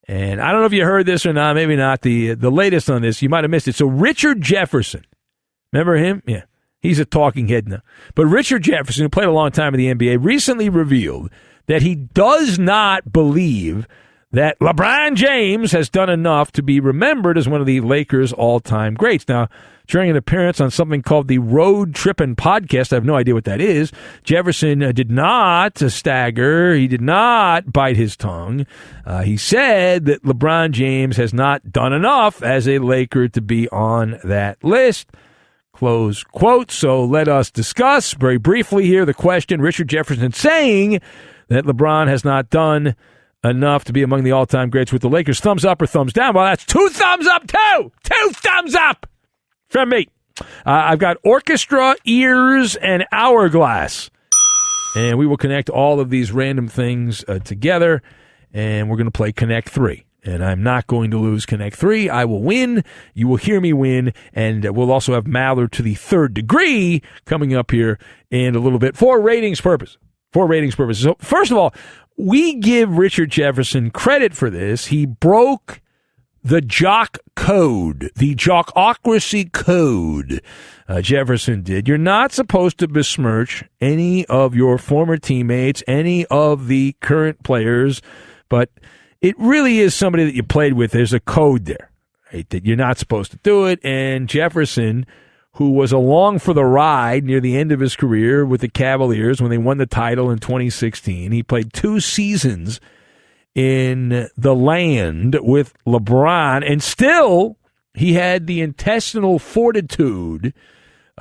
And I don't know if you heard this or not, maybe not. The latest on this, you might have missed it. So Richard Jefferson, remember him? Yeah, he's a talking head now. But Richard Jefferson, who played a long time in the NBA, recently revealed that he does not believe that LeBron James has done enough to be remembered as one of the Lakers' all-time greats. Now, during an appearance on something called the Road Trippin' Podcast, I have no idea what that is, Jefferson did not stagger. He did not bite his tongue. He said that LeBron James has not done enough as a Laker to be on that list. Close quote. So let us discuss very briefly here the question. Richard Jefferson saying that LeBron has not done enough to be among the all-time greats with the Lakers. Thumbs up or thumbs down? Well, that's 2 thumbs up, too. 2 thumbs up from me. I've got orchestra, ears, and hourglass. And we will connect all of these random things together, and we're going to play Connect 3. And I'm not going to lose Connect 3. I will win. You will hear me win. And we'll also have Maller to the third degree coming up here in a little bit for ratings purposes. So, first of all, we give Richard Jefferson credit for this. He broke the jock code, the jockocracy code. Jefferson did. You're not supposed to besmirch any of your former teammates, any of the current players, but it really is somebody that you played with. There's a code there, right, that you're not supposed to do it. And Jefferson, who was along for the ride near the end of his career with the Cavaliers when they won the title in 2016. He played 2 seasons in the land with LeBron, and still he had the intestinal fortitude,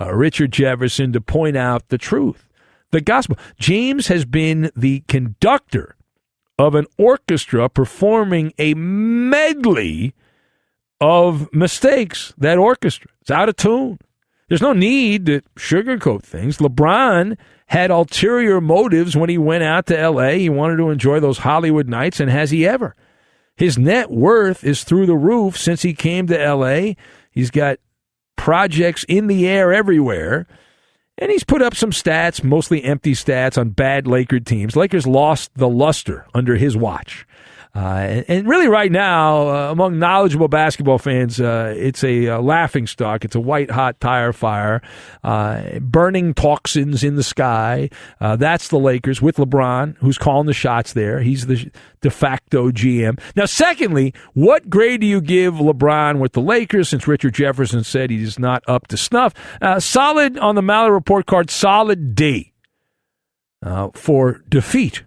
Richard Jefferson, to point out the truth, the gospel. James has been the conductor of an orchestra performing a medley of mistakes. That orchestra, it's out of tune. There's no need to sugarcoat things. LeBron had ulterior motives when he went out to L.A. He wanted to enjoy those Hollywood nights, and has he ever? His net worth is through the roof since he came to L.A. He's got projects in the air everywhere, and he's put up some stats, mostly empty stats, on bad Laker teams. Lakers lost the luster under his watch. And really right now, among knowledgeable basketball fans, it's a laughingstock. It's a white-hot tire fire, burning toxins in the sky. That's the Lakers with LeBron, who's calling the shots there. He's the de facto GM. Now, secondly, what grade do you give LeBron with the Lakers, since Richard Jefferson said he's not up to snuff? Solid on the Maller report card, solid D for defeat.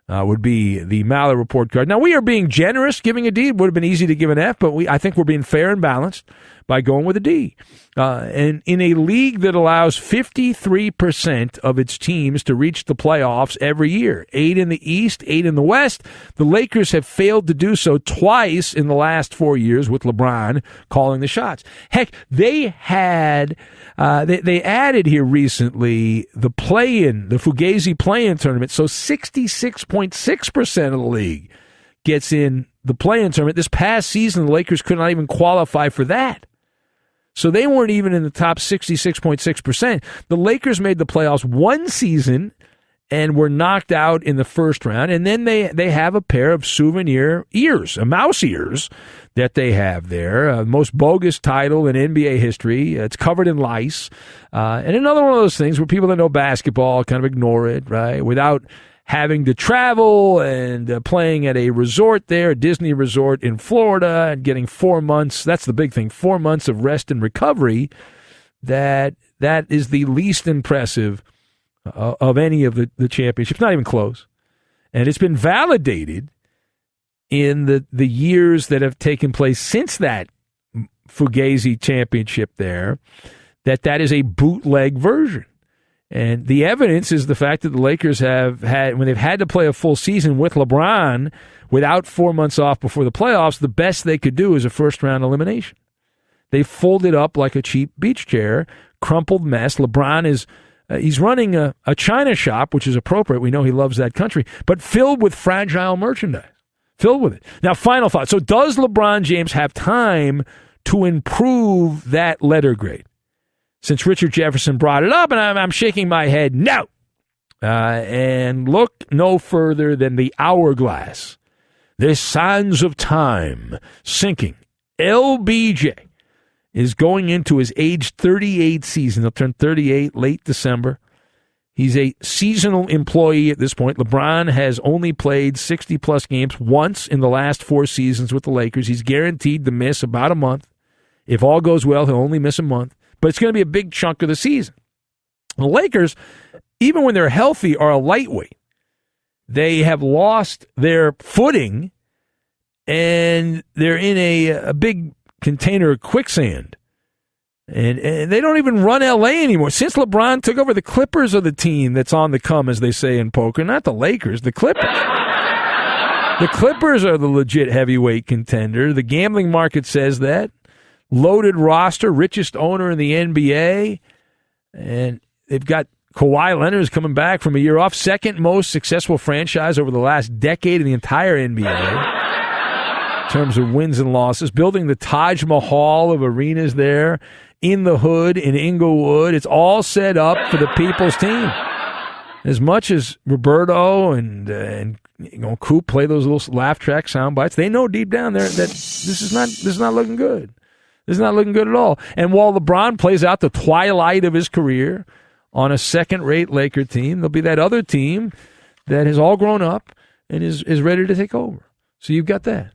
Would be the Maller report card. Now, we are being generous giving a D. It would have been easy to give an F, but I think we're being fair and balanced by going with a D. And in a league that allows 53% of its teams to reach the playoffs every year, 8 in the East, 8 in the West, the Lakers have failed to do so twice in the last 4 years with LeBron calling the shots. Heck, they had they added here recently the play-in, the Fugazi play-in tournament, so 66.6% of the league gets in the play-in tournament. This past season, the Lakers could not even qualify for that. So they weren't even in the top 66.6%. The Lakers made the playoffs one season and were knocked out in the first round. And then they have a pair of souvenir ears, mouse ears, that they have there. Most bogus title in NBA history. It's covered in lice. And another one of those things where people that know basketball kind of ignore it, right, without having to travel and playing at a resort there, a Disney resort in Florida, and getting 4 months. That's the big thing, 4 months of rest and recovery. That is the least impressive of any of the championships, not even close. And it's been validated in the years that have taken place since that Fugazi championship there, that is a bootleg version. And the evidence is the fact that the Lakers have had, when they've had to play a full season with LeBron without 4 months off before the playoffs, the best they could do is a first-round elimination. They folded up like a cheap beach chair, crumpled mess. LeBron is he's running a China shop, which is appropriate. We know he loves that country, but filled with fragile merchandise. Filled with it. Now, final thought. So does LeBron James have time to improve that letter grade? Since Richard Jefferson brought it up, and I'm shaking my head, no. And look no further than the hourglass There's signs of time sinking. LBJ is going into his age 38 season. He'll turn 38 late December. He's a seasonal employee at this point. LeBron has only played 60-plus games once in the last 4 seasons with the Lakers. He's guaranteed to miss about a month. If all goes well, he'll only miss a month. But it's going to be a big chunk of the season. The Lakers, even when they're healthy, are a lightweight. They have lost their footing, and they're in a big container of quicksand. And they don't even run L.A. anymore. Since LeBron took over, the Clippers are the team that's on the come, as they say in poker. Not the Lakers, the Clippers. The Clippers are the legit heavyweight contender. The gambling market says that. Loaded roster, richest owner in the NBA. And they've got Kawhi Leonard is coming back from a year off. Second most successful franchise over the last decade in the entire NBA. In terms of wins and losses. Building the Taj Mahal of arenas there. In the hood, in Inglewood. It's all set up for the people's team. As much as Roberto and Coop play those little laugh track sound bites, they know deep down there that this is not looking good. This is not looking good at all. And while LeBron plays out the twilight of his career on a second-rate Laker team, there'll be that other team that has all grown up and is ready to take over. So you've got that.